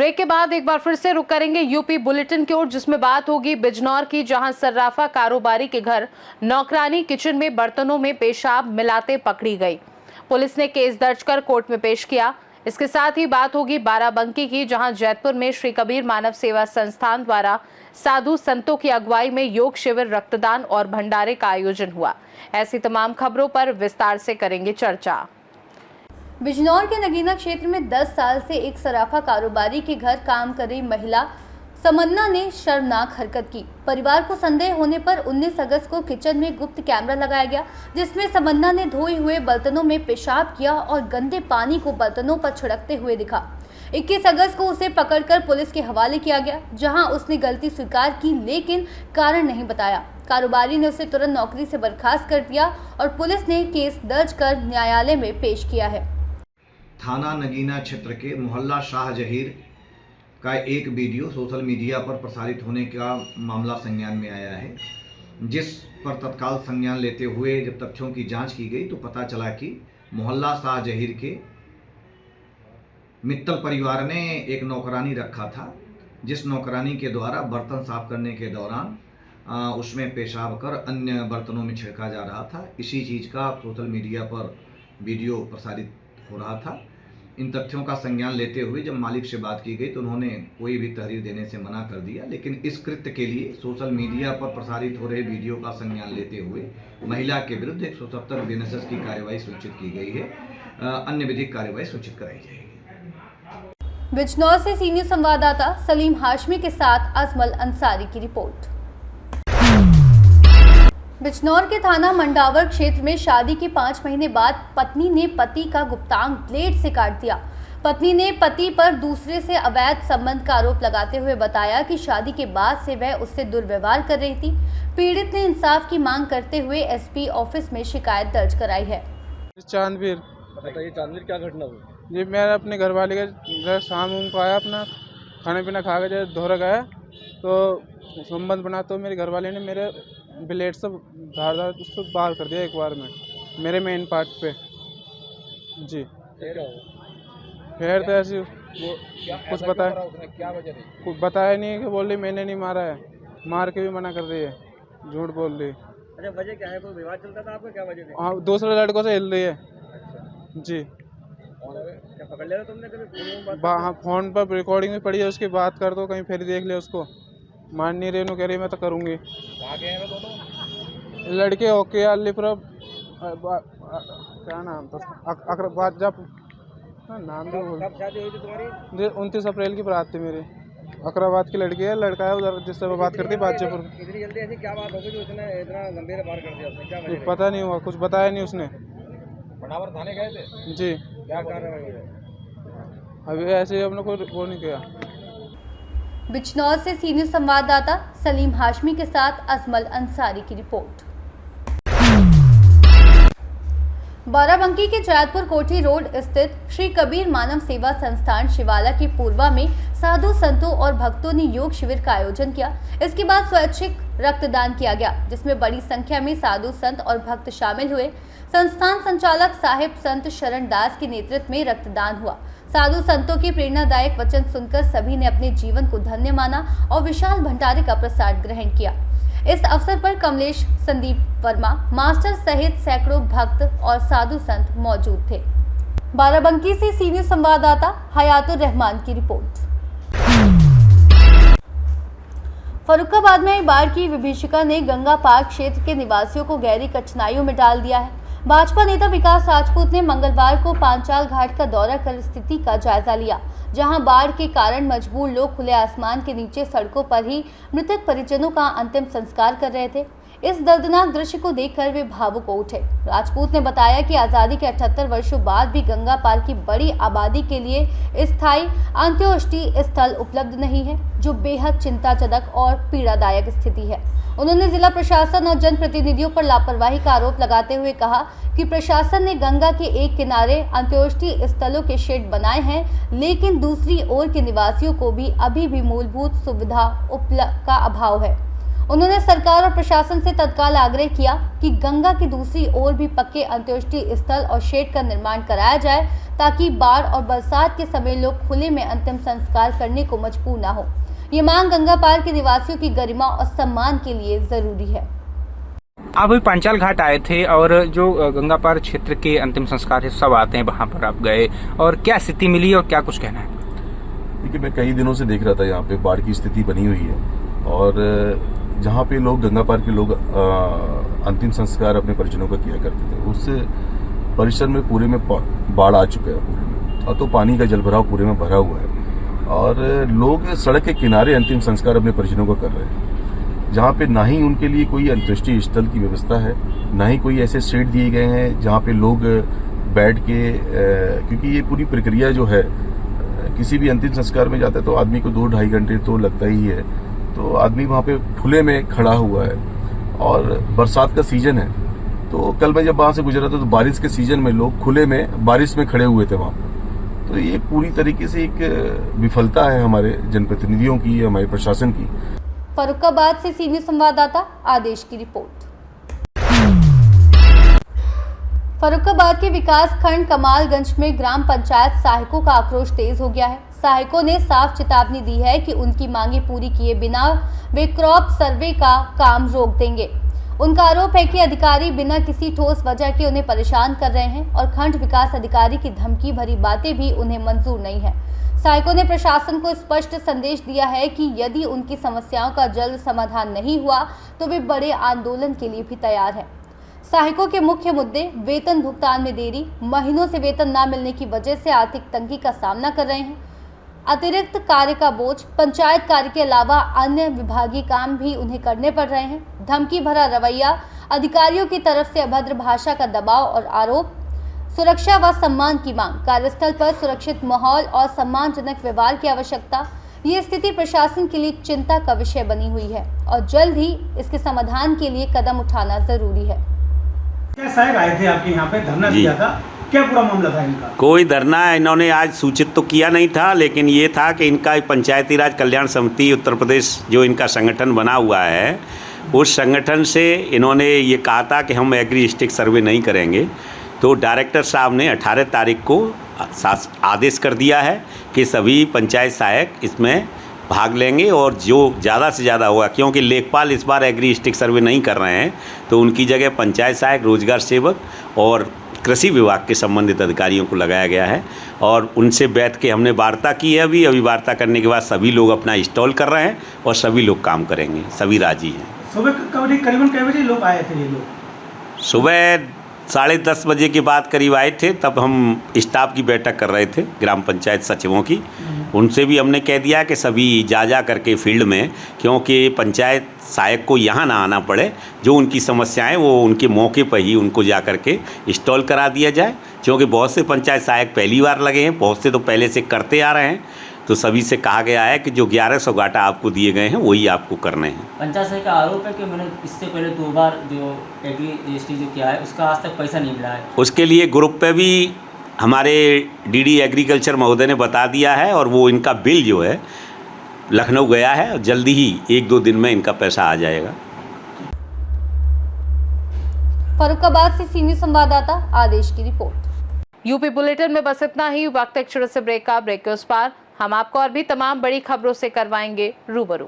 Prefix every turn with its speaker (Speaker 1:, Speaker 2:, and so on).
Speaker 1: Break के बाद एक बार फिर से रुक करेंगे यूपी बुलेटिन की ओर, जिसमें बात होगी बिजनौर की, जहां सर्राफा कारोबारी के घर नौकरानी किचन में बर्तनों में पेशाब मिलाते पकड़ी गई। पुलिस ने केस दर्ज कर कोर्ट में पेश किया। इसके साथ ही बात होगी बाराबंकी की, जहां जैतपुर में श्री कबीर मानव सेवा संस्थान द्वारा साधु संतों की अगुवाई में योग शिविर, रक्तदान और भंडारे का आयोजन हुआ। ऐसी तमाम खबरों पर विस्तार से करेंगे चर्चा।
Speaker 2: बिजनौर के नगीना क्षेत्र में 10 साल से एक सराफा कारोबारी के घर काम कर रही महिला समन्ना ने शर्मनाक हरकत की। परिवार को संदेह होने पर 19 अगस्त को किचन में गुप्त कैमरा लगाया गया, जिसमें समन्ना ने धोए हुए बर्तनों में पेशाब किया और गंदे पानी को बर्तनों पर छिड़कते हुए दिखा। 21 अगस्त को उसे पकड़कर पुलिस के हवाले किया गया, जहां उसने गलती स्वीकार की लेकिन कारण नहीं बताया। कारोबारी ने उसे तुरंत नौकरी से बर्खास्त कर दिया और पुलिस ने केस दर्ज कर न्यायालय में पेश किया है।
Speaker 3: थाना नगीना क्षेत्र के मोहल्ला शाहजहीर का एक वीडियो सोशल मीडिया पर प्रसारित होने का मामला संज्ञान में आया है, जिस पर तत्काल संज्ञान लेते हुए जब तथ्यों की जांच की गई तो पता चला कि मोहल्ला शाहजहीर के मित्तल परिवार ने एक नौकरानी रखा था, जिस नौकरानी के द्वारा बर्तन साफ करने के दौरान उसमें पेशाब कर अन्य बर्तनों में छिड़का जा रहा था। इसी चीज़ का सोशल मीडिया पर वीडियो प्रसारित हो रहा था। इन तथ्यों का संज्ञान लेते हुए जब मालिक से बात की गई तो उन्होंने कोई भी तहरीर देने से मना कर दिया, लेकिन इस कृत्य के लिए सोशल मीडिया पर प्रसारित हो रहे वीडियो का संज्ञान लेते हुए महिला के विरुद्ध 170 बीएनएसएस की कार्रवाई सूचित की गई है। अन्य विधिक कार्रवाई सूचित कराई जाएगी।
Speaker 2: बिजनौर से सीनियर संवाददाता सलीम हाशमी के साथ अजमल अंसारी की रिपोर्ट। बिजनौर के थाना मंडावर क्षेत्र में शादी के 5 महीने बाद पत्नी ने पति का गुप्तांग ब्लेड से काट दिया। पत्नी ने पति पर दूसरे से अवैध संबंध का आरोप लगाते हुए बताया कि शादी के बाद से वह उससे दुर्व्यवहार कर रही थी। पीड़ित ने इंसाफ की मांग करते हुए एसपी ऑफिस में शिकायत दर्ज कराई है।
Speaker 4: चांदवीर,
Speaker 5: बताइए चांदवीर, क्या घटना हुई?
Speaker 4: जी मैं अपने घर वाले के घर शाम को आया, अपना खाने पीना खा के जब दोहरा गया तो संबंध बना, तो मेरे घर वाले ने मेरे ब्लेड से धारदार उसको बाहर कर दिया एक बार में मेरे मेन पार्ट पे। जी फिर तो ऐसे कुछ बताया,
Speaker 5: क्या वजह थी?
Speaker 4: कुछ बताया नहीं, कि बोल रही मैंने नहीं मारा है, मार के भी मना कर रही है, झूठ बोल रही।
Speaker 5: अच्छा, वजह क्या है? कोई विवाद चलता था आपका? क्या वजह थी?
Speaker 4: हाँ, दूसरे लड़कों से हिल रही है।
Speaker 5: अच्छा।
Speaker 4: जी
Speaker 5: और क्या पकड़ लिया तुमने कभी?
Speaker 4: हाँ, फोन पर रिकॉर्डिंग भी पड़ी है उसकी, बात कर दो कहीं फिर देख ले उसको। मान नहीं रही, कह रही मैं तो करूँगी।
Speaker 5: दोनों
Speaker 4: लड़के ओके अलीपुरा क्या नाम था, अकरबाद, जब नाम भी
Speaker 5: कब शादी हुई थी तुम्हारी?
Speaker 4: 29 अप्रैल की बात थी मेरी। अकराबाद की लड़की है, लड़का है उधर जिससे मैं बात करती बातचीत।
Speaker 5: इतनी जल्दी ऐसी क्या बात होगी जो उसने इतना गंभीर वार कर दिया? उसने क्या वजह?
Speaker 4: पता नहीं हुआ, कुछ बताया नहीं उसने।
Speaker 5: मंडावर थाने गए थे?
Speaker 4: जी
Speaker 5: क्या कार्रवाई हुई?
Speaker 4: अभी ऐसे ही हमने कोई वो नहीं किया।
Speaker 2: बिजनौर से सीनियर संवाददाता सलीम हाशमी के साथ अजमल अंसारी की रिपोर्ट। बाराबंकी के जैतपुर कोठी रोड स्थित श्री कबीर मानव सेवा संस्थान शिवाला की पूर्वा में साधु संतों और भक्तों ने योग शिविर का आयोजन किया। इसके बाद स्वैच्छिक रक्तदान किया गया, जिसमें बड़ी संख्या में साधु संत और भक्त शामिल हुए। संस्थान संचालक साहिब संत शरण दास के नेतृत्व में रक्तदान हुआ। साधु संतों के प्रेरणादायक वचन सुनकर सभी ने अपने जीवन को धन्य माना और विशाल भंडारे का प्रसाद ग्रहण किया। इस अवसर पर कमलेश संदीप वर्मा मास्टर सहित सैकड़ों भक्त और साधु संत मौजूद थे। बाराबंकी से सीनियर संवाददाता हयातुर रहमान की रिपोर्ट। फर्रुखाबाद में बाढ़ की विभीषिका ने गंगा पार क्षेत्र के निवासियों को गहरी कठिनाइयों में डाल दिया है। भाजपा नेता विकास राजपूत ने मंगलवार को पांचाल घाट का दौरा कर स्थिति का जायजा लिया, जहां बाढ़ के कारण मजबूर लोग खुले आसमान के नीचे सड़कों पर ही मृतक परिजनों का अंतिम संस्कार कर रहे थे। इस दर्दनाक दृश्य को देखकर वे भावुक हो उठे। राजपूत ने बताया कि आज़ादी के 78 वर्षों बाद भी गंगा पार की बड़ी आबादी के लिए स्थायी अंत्योष्टि स्थल उपलब्ध नहीं है, जो बेहद चिंताजनक और पीड़ादायक स्थिति है। उन्होंने जिला प्रशासन और जनप्रतिनिधियों पर लापरवाही का आरोप लगाते हुए कहा कि प्रशासन ने गंगा के एक किनारे अंत्योष्टि स्थलों के शेड बनाए हैं, लेकिन दूसरी ओर के निवासियों को भी अभी भी मूलभूत सुविधा का अभाव है। उन्होंने सरकार और प्रशासन से तत्काल आग्रह किया कि गंगा की दूसरी ओर भी पक्के अंत्येष्टि स्थल और शेड का निर्माण कराया जाए ताकि बाढ़ और बरसात के समय लोग खुले में अंतिम संस्कार करने को मजबूर न हो। ये मांग गंगा पार के निवासियों की गरिमा और सम्मान के लिए जरूरी है।
Speaker 6: आप अभी पांचाल घाट आए थे और जो गंगा पार क्षेत्र के अंतिम संस्कार है सब आते हैं, वहां पर आप गए और क्या स्थिति मिली और क्या कुछ कहना है?
Speaker 7: देखिए, मैं कई दिनों से देख रहा था यहाँ पे बाढ़ की स्थिति बनी हुई है और जहाँ पे लोग गंगा पार के लोग अंतिम संस्कार अपने परिजनों का किया करते थे, उस परिसर में पूरे में बाढ़ आ चुका है पूरे में, और तो पानी का जलभराव पूरे में भरा हुआ है और लोग सड़क के किनारे अंतिम संस्कार अपने परिजनों का कर रहे हैं, जहाँ पे ना ही उनके लिए कोई अंत्येष्टि स्थल की व्यवस्था है, ना ही कोई ऐसे शेड दिए गए हैं जहाँ पे लोग बैठ के क्योंकि ये पूरी प्रक्रिया जो है किसी भी अंतिम संस्कार में जाता है तो आदमी को 2-2.5 घंटे तो लगता ही है, तो आदमी वहाँ पे खुले में खड़ा हुआ है और बरसात का सीजन है। तो कल मैं जब वहाँ से गुजरा था तो बारिश के सीजन में लोग खुले में बारिश में खड़े हुए थे वहाँ पर। तो ये पूरी तरीके से एक विफलता है हमारे जनप्रतिनिधियों की, हमारे प्रशासन की।
Speaker 2: फर्रुखाबाद से सीनियर संवाददाता आदेश की रिपोर्ट। फर्रुखाबाद के विकास खंड कमालगंज में ग्राम पंचायत सहायकों का आक्रोश तेज हो गया है। सहायकों ने साफ चेतावनी दी है कि उनकी मांगे पूरी किए बिना वे क्रॉप सर्वे का काम रोक देंगे। उनका आरोप है कि अधिकारी बिना किसी ठोस वजह के उन्हें परेशान कर रहे हैं और खंड विकास अधिकारी की धमकी भरी बातें भी उन्हें मंजूर नहीं है। सहायकों ने प्रशासन को स्पष्ट संदेश दिया है कि यदि उनकी समस्याओं का जल्द समाधान नहीं हुआ तो वे बड़े आंदोलन के लिए भी तैयार हैं। सहायकों के मुख्य मुद्दे वेतन भुगतान में देरी, महीनों से वेतन न मिलने की वजह से आर्थिक तंगी का सामना कर रहे हैं, अतिरिक्त कार्य का बोझ, पंचायत कार्य के अलावा अन्य विभागीय काम भी उन्हें करने पड़ रहे हैं, धमकी भरा रवैया, अधिकारियों की तरफ से अभद्र भाषा का दबाव और आरोप, सुरक्षा व सम्मान की मांग, कार्यस्थल पर सुरक्षित माहौल और सम्मानजनक व्यवहार की आवश्यकता। ये स्थिति प्रशासन के लिए चिंता का विषय बनी हुई है और जल्द ही इसके समाधान के लिए कदम उठाना जरूरी है।
Speaker 8: क्या सहायक आए थे आपके यहाँ पे, धरना दिया था, क्या पूरा मामला था इनका?
Speaker 9: कोई धरना इन्होंने आज सूचित तो किया नहीं था, लेकिन ये था कि इनका पंचायती राज कल्याण समिति उत्तर प्रदेश जो इनका संगठन बना हुआ है, उस संगठन से इन्होंने ये कहा था कि हम एग्री-स्टिक सर्वे नहीं करेंगे। तो डायरेक्टर साहब ने 18 तारीख को आदेश कर दिया है कि सभी पंचायत सहायक इसमें भाग लेंगे और जो ज़्यादा से ज़्यादा होगा, क्योंकि लेखपाल इस बार एग्री-स्टिक सर्वे नहीं कर रहे हैं, तो उनकी जगह पंचायत सहायक, रोजगार सेवक और कृषि विभाग के संबंधित अधिकारियों को लगाया गया है और उनसे बैठ के हमने वार्ता की है। अभी वार्ता करने के बाद सभी लोग अपना स्टॉल कर रहे हैं और सभी लोग काम करेंगे, सभी राजी हैं।
Speaker 8: सुबह करीबन कै बजे लोग आए थे? ये लोग
Speaker 9: सुबह 10:30 बजे के बाद करीब आए थे, तब हम स्टाफ की बैठक कर रहे थे, ग्राम पंचायत सचिवों की। उनसे भी हमने कह दिया कि सभी जा करके फील्ड में, क्योंकि पंचायत सहायक को यहाँ ना आना पड़े, जो उनकी समस्याएं वो उनके मौके पर ही उनको जा करके इंस्टॉल करा दिया जाए, क्योंकि बहुत से पंचायत सहायक पहली बार लगे हैं, बहुत से तो पहले से करते आ रहे हैं। तो सभी से कहा गया है कि जो 1100 गाटा आपको दिए गए हैं वही आपको करने हैं।
Speaker 10: पंचायत सहायक का आरोप है कि मैंने इससे पहले 2 बार जो एग्री-स्टिक जो किया है उसका आज तक पैसा नहीं मिला है।
Speaker 9: उसके लिए ग्रुप पे भी हमारे डीडी एग्रीकल्चर महोदय ने बता दिया है और वो इनका बिल जो है लखनऊ गया है और जल्दी ही 1-2 दिन में इनका पैसा आ जाएगा।
Speaker 2: फर्रुखाबाद से सीनियर संवाददाता आदेश की रिपोर्ट।
Speaker 1: यूपी बुलेटिन में बस इतना ही। वक्त एक छोटे से ब्रेक का, ब्रेक के उस पार हम आपको और भी तमाम बड़ी खबरों से करवाएंगे रूबरू।